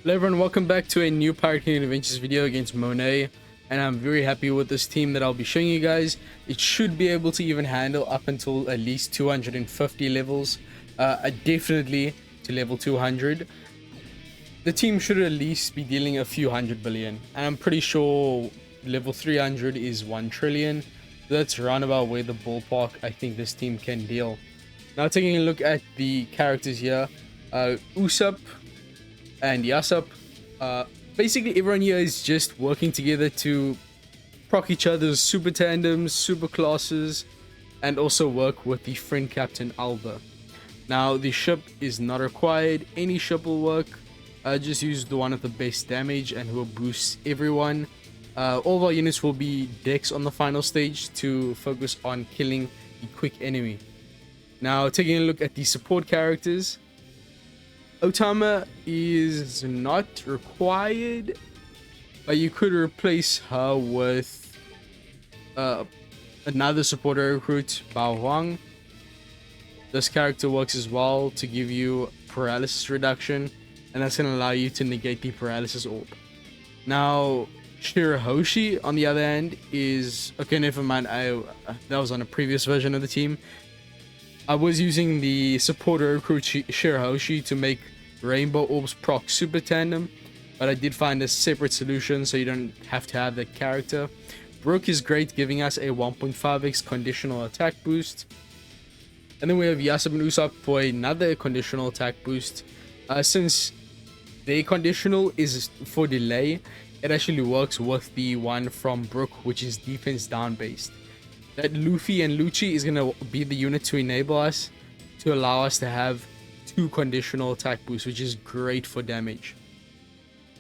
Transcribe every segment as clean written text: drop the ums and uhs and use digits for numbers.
Hello everyone, welcome back to a new Pirate King Adventures video against Monet, and I'm very happy with this team that I'll be showing you guys. It should be able to even handle up until at least 250 levels, definitely to level 200. The team should at least be dealing a few 100 billion, and I'm pretty sure level 300 is 1 trillion. So that's around about where the ballpark I think this team can deal. Now taking a look at the characters here, Usopp and Yasup, basically everyone here is just working together to proc each other's super tandems, super classes, and also work with the friend captain Alba. Now the ship is not required, any ship will work. Just use the one of the best damage and will boost everyone. All of our units will be decks on the final stage to focus on killing the quick enemy. Now taking a look at the support characters, Otama is not required, but you could replace her with another supporter recruit, Bao Huang. This character works as well to give you paralysis reduction, and that's going to allow you to negate the paralysis orb. Now Shirahoshi on the other hand is okay, never mind, that was on a previous version of the team. I was using the supporter recruit Shirahoshi to make Rainbow Orbs proc Super Tandem, but I did find a separate solution so you don't have to have that character. Brook is great, giving us a 1.5x conditional attack boost. And then we have Yasup and Usopp for another conditional attack boost. Since the conditional is for delay, it actually works with the one from Brook, which is defense down based. That Luffy and Lucci is going to be the unit to enable us to allow us to have 2 conditional attack boosts, which is great for damage.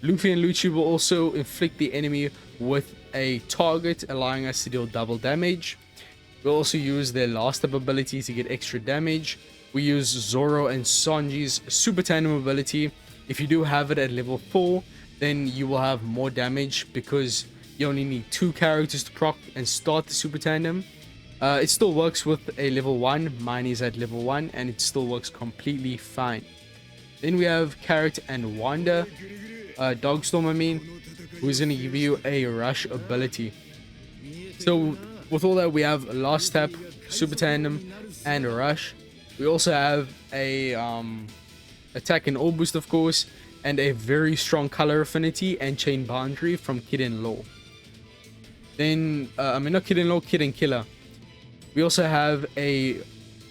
Luffy and Lucci will also inflict the enemy with a target, allowing us to deal double damage. We'll also use their last up ability to get extra damage. We use Zoro and Sanji's super tandem ability. If you do have it at level 4, then you will have more damage because you only need 2 characters to proc and start the super tandem. It still works with a level 1. Mine is at level 1 and it still works completely fine. Then we have Carrot and Wanda, Dogstorm I mean, who's going to give you a rush ability. So with all that, we have Last Tap, Super Tandem, and a Rush. We also have a attack and orb boost, of course, and a very strong color affinity and chain boundary from Kid and Law. Then, not Kid and Law, Kid and Killer. We also have a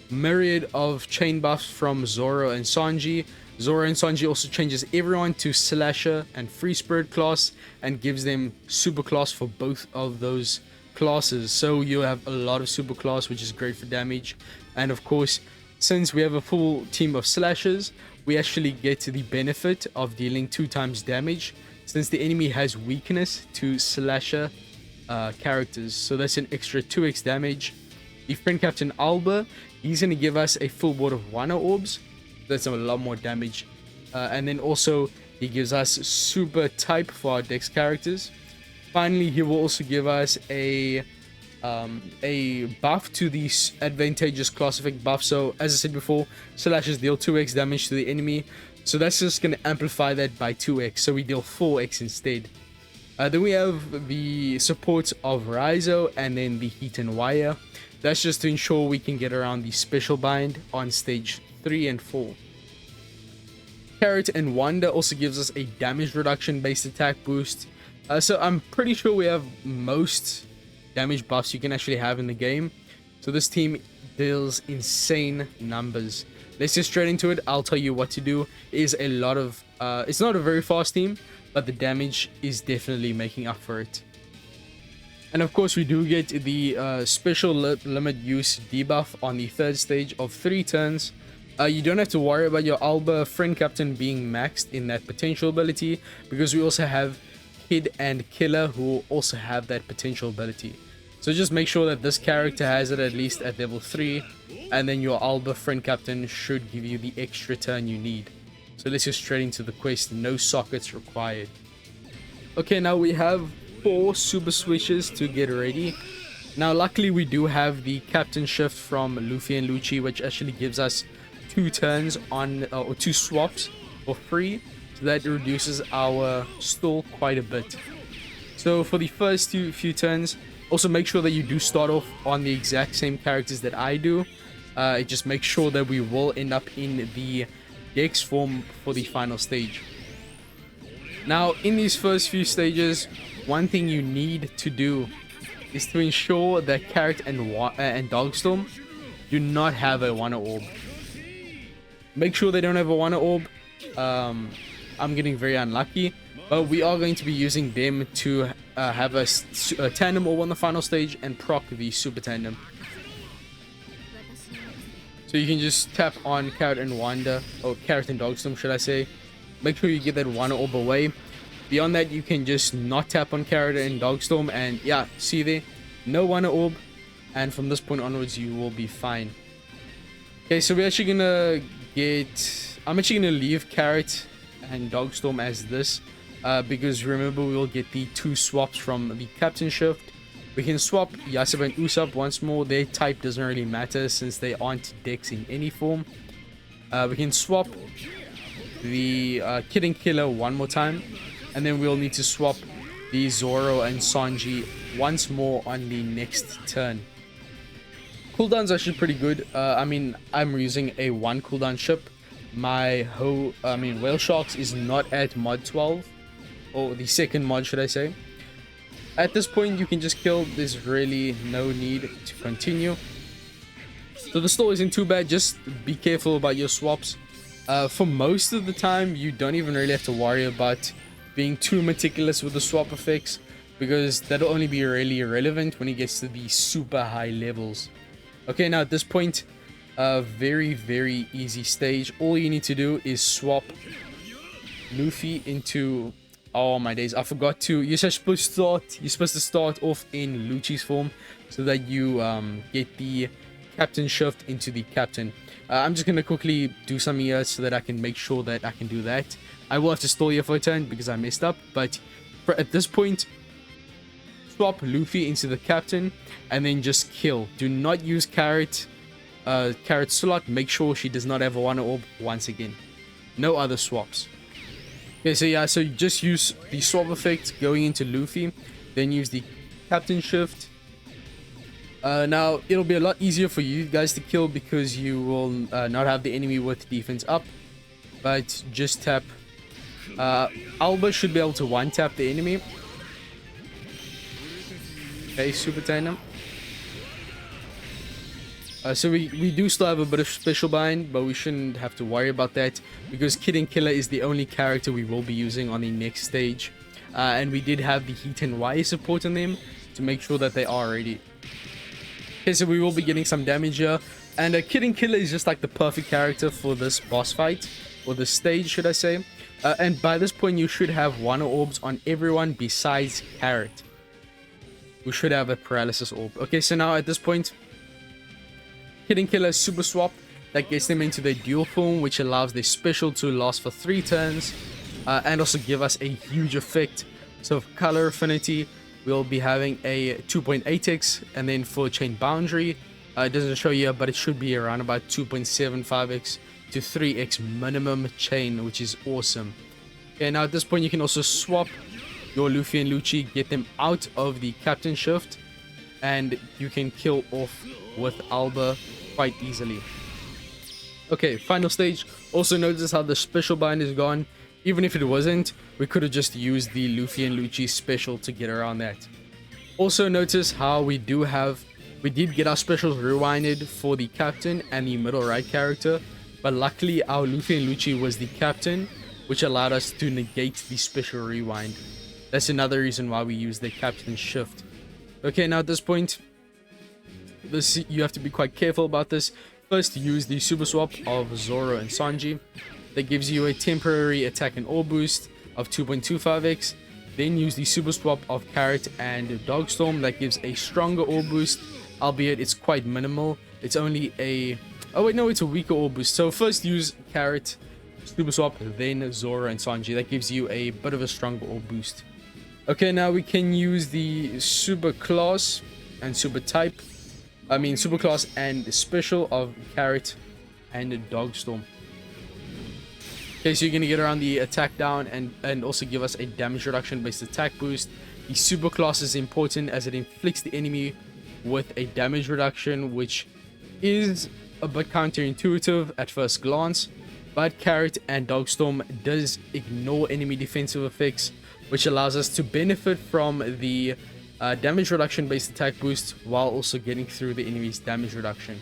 myriad of chain buffs from Zoro and Sanji. Zoro and Sanji also changes everyone to Slasher and Free Spirit class and gives them super class for both of those classes. So you have a lot of super class, which is great for damage. And of course, since we have a full team of Slashers, we actually get to the benefit of dealing 2 times damage since the enemy has weakness to Slasher characters. So that's an extra 2x damage. The friend captain Alba, he's going to give us a full board of Wano orbs. That's a lot more damage. And then also he gives us super type for our dex characters. Finally, he will also give us a buff to the advantageous class effect buff. So as I said before, slashes deal 2x damage to the enemy. So that's just going to amplify that by 2x. So we deal 4x instead. Then we have the support of Raizo and then the Heat and Wire. That's just to ensure we can get around the special bind on stage 3 and 4. Carrot and Wanda also gives us a damage reduction based attack boost. So I'm pretty sure we have most damage buffs you can actually have in the game. So this team deals insane numbers. Let's get straight into it. I'll tell you what to do. It is a lot of it's not a very fast team, but the damage is definitely making up for it. And of course we do get the special limit use debuff on the 3rd stage of 3 turns. You don't have to worry about your Alba friend captain being maxed in that potential ability, because we also have Kid and Killer who also have that potential ability. So just make sure that this character has it at least at level 3, and then your Alba friend captain should give you the extra turn you need. So let's get straight into the quest. No sockets required. Okay, now we have 4 super switches to get ready. Now luckily we do have the captain shift from Luffy and Lucci, which actually gives us 2 turns on or 2 swaps for free. So that reduces our stall quite a bit. So for the first few turns, also make sure that you do start off on the exact same characters that I do. Just make sure that we will end up in the Dex form for the final stage. Now, in these first few stages, one thing you need to do is to ensure that Carrot and Dogstorm do not have a Wonder Orb. Make sure they don't have a Wonder Orb. I'm getting very unlucky, but we are going to be using them to have a Tandem Orb on the final stage and proc the Super Tandem. So you can just tap on Carrot and Wanda, or Carrot and Dogstorm should I say. Make sure you get that Wonder Orb away. Beyond that, you can just not tap on Carrot and Dogstorm, and yeah, see there, no Wonder Orb, and from this point onwards you will be fine. Okay, so we're actually gonna I'm actually gonna leave Carrot and Dogstorm as this, because remember we will get the 2 swaps from the Captain Shift. We can swap Yasaba and Usopp once more. Their type doesn't really matter since they aren't Dex in any form. We can swap the Kid and Killer one more time, and then we'll need to swap the Zoro and Sanji once more on the next turn. Cooldown's actually pretty good. I mean, I'm using a 1 cooldown ship. My Whale Sharks is not at mod 12, or the second mod should I say. At this point you can just kill. There's really no need to continue. So the stall isn't too bad. Just be careful about your swaps. For most of the time you don't even really have to worry about being too meticulous with the swap effects, because that'll only be really irrelevant when it gets to the super high levels. Okay, now at this point, very easy stage. All you need to do is swap Luffy into, oh my days, I forgot to, you're supposed to start off in Lucci's form so that you get the Captain Shift into the Captain. I'm just gonna quickly do something here so that I can make sure that I can do that. I will have to stall here for a turn because I messed up, but at this point, swap Luffy into the Captain and then just kill. Do not use Carrot slot. Make sure she does not have a Wonder Orb once again. No other swaps. Okay, so yeah, so you just use the swap effect going into Luffy, then use the Captain Shift. Now it'll be a lot easier for you guys to kill because you will not have the enemy with defense up, but just tap. Alba should be able to one tap the enemy. Okay, Super Tandem. So we do still have a bit of special bind, but we shouldn't have to worry about that because Kid and Killer is the only character we will be using on the next stage, and we did have the Heat and Y support on them to make sure that they are ready. Okay, so we will be getting some damage here, and Kid and Killer is just like the perfect character for this boss fight, or this stage should I say. And by this point you should have Wonder Orbs on everyone besides Carrot, who should have a Paralysis Orb. Okay, so now at this point, Kid and Killer Super Swap, that gets them into their dual form, which allows their special to last for 3 turns, and also give us a huge effect. So for color affinity, we'll be having a 2.8x, and then for chain boundary, it doesn't show you, but it should be around about 2.75x to 3x minimum chain, which is awesome. Okay, now at this point you can also swap your Luffy and Lucci, get them out of the Captain Shift, and you can kill off with Alba quite easily. Okay, final stage. Also notice how the special bind is gone. Even if it wasn't, we could have just used the Luffy and Lucci special to get around that. Also notice how we did get our specials rewinded for the Captain and the middle right character, but luckily our Luffy and Lucci was the Captain, which allowed us to negate the special rewind. That's another reason why we use the Captain Shift. Okay, now at this point, you have to be quite careful about this. First, use the super swap of Zoro and Sanji. That gives you a temporary attack and orb boost of 2.25x. Then use the super swap of Carrot and Dogstorm. That gives a stronger orb boost, albeit it's quite minimal. It's only a... oh wait, no, it's a weaker orb boost. So first use Carrot, super swap, then Zoro and Sanji. That gives you a bit of a stronger orb boost. Okay, now we can use the super class and super type. Super class and special of Carrot and Dogstorm. Okay, so you're gonna get around the attack down and also give us a damage reduction based attack boost. The super class is important as it inflicts the enemy with a damage reduction, which is a bit counterintuitive at first glance, but Carrot and Dogstorm does ignore enemy defensive effects, which allows us to benefit from the damage reduction based attack boost while also getting through the enemy's damage reduction.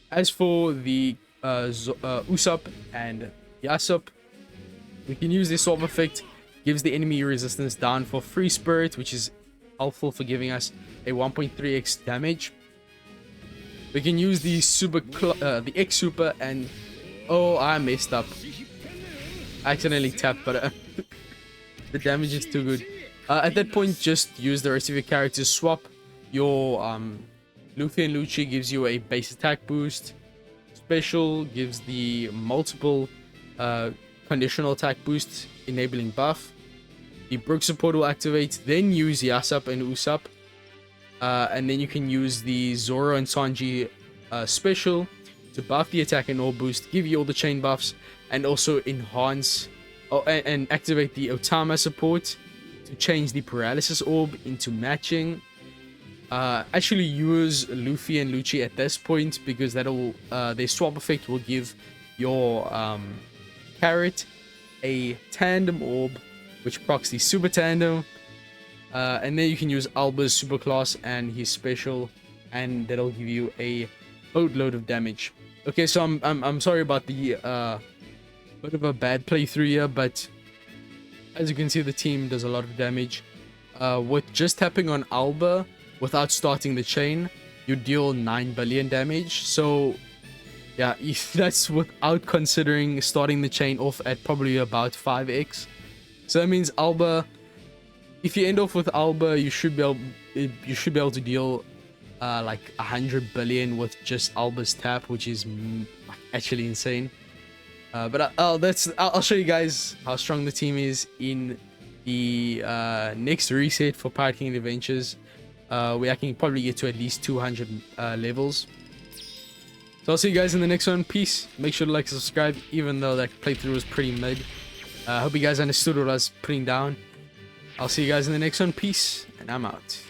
As for the Usopp and Yasop, we can use this swap effect, gives the enemy resistance down for free spirit, which is helpful for giving us a 1.3x damage. We can use the the X super, and oh, I messed up. I accidentally tapped, but the damage is too good. At that point, just use the rest of your characters. Swap your Luffy and Lucci gives you a base attack boost. Special gives the multiple conditional attack boost, enabling buff. The Brook support will activate, then use Yasop and Usopp. And then you can use the Zoro and Sanji special to buff the attack and all boost, give you all the chain buffs, and also enhance and activate the Otama support to change the paralysis orb into matching. Actually use Luffy and Lucci at this point, because that'll their swap effect will give your Carrot a tandem orb, which procs the super tandem, and then you can use Alba's super class and his special, and that'll give you a boatload of damage. Okay, so I'm sorry about the bit of a bad playthrough here, but as you can see, the team does a lot of damage. With just tapping on Alba without starting the chain, you deal 9 billion damage. So yeah, that's without considering starting the chain off at probably about 5x. So that means Alba, if you end off with Alba, you should be able to deal like 100 billion with just Alba's tap, which is actually insane. But I'll show you guys how strong the team is in the next reset for Pirate King Adventures. I can probably get to at least 200 levels. So I'll see you guys in the next one. Peace. Make sure to like and subscribe, even though that playthrough was pretty mid. I hope you guys understood what I was putting down. I'll see you guys in the next one. Peace, and I'm out.